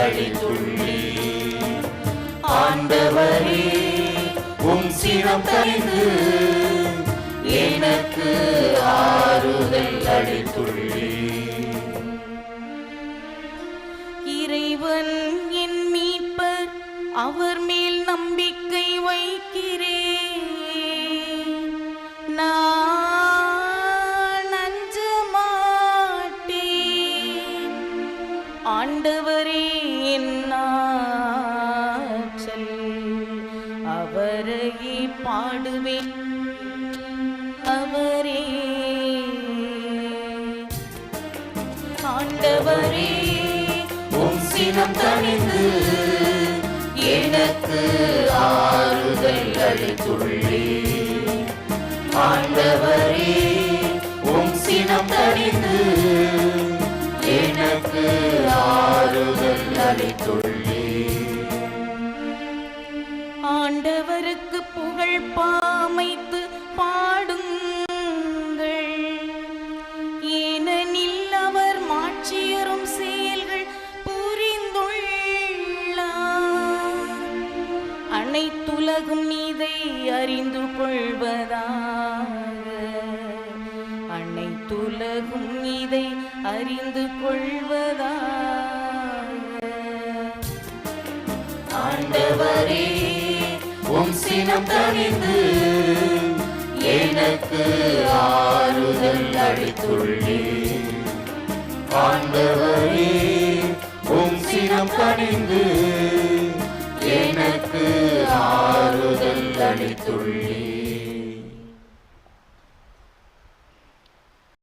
அளித்துள்ளி. ஆண்டவரே உம் சினம் கனிந்து எனக்கு ஆறுதல் அளித்துள்ளி. இறைவன் என் மீட்பர், அவர் மேல் நம்பிக்கை வைக்கிறேன். நான் அஞ்ச மாட்டேன். ஆண்டவரே என் ஆற்றல், அவரையே பாடுவேன். அவரே ஆண்டவரே உம் சினம் கனிந்து எனக்கு ஆறுதல் அளித்துள்ளி. ஆண்டவரே உம் சினம் கனிந்து எனக்கு ஆறுதல் அளித்துள்ளி. ஆண்டவருக்கு புகழ் பாமைத்து பாடுங்கள், ஏனெனில் அவர் மாட்சியரும் செயல்கள் புரிந்துள்ளார். அனைத்துலகும் இதை அறிந்து கொள்வதாக, அனைத்துலகும் இதை அறிந்து கொள்வதாக. ஆண்டவரே உம் சினம் கனிந்து எனக்கு ஆறுதல் அளித்துள்ளி. ஆண்டவரே உம் சினம் கனிந்து எனக்கு ஆறுதல் அளித்துள்ளி.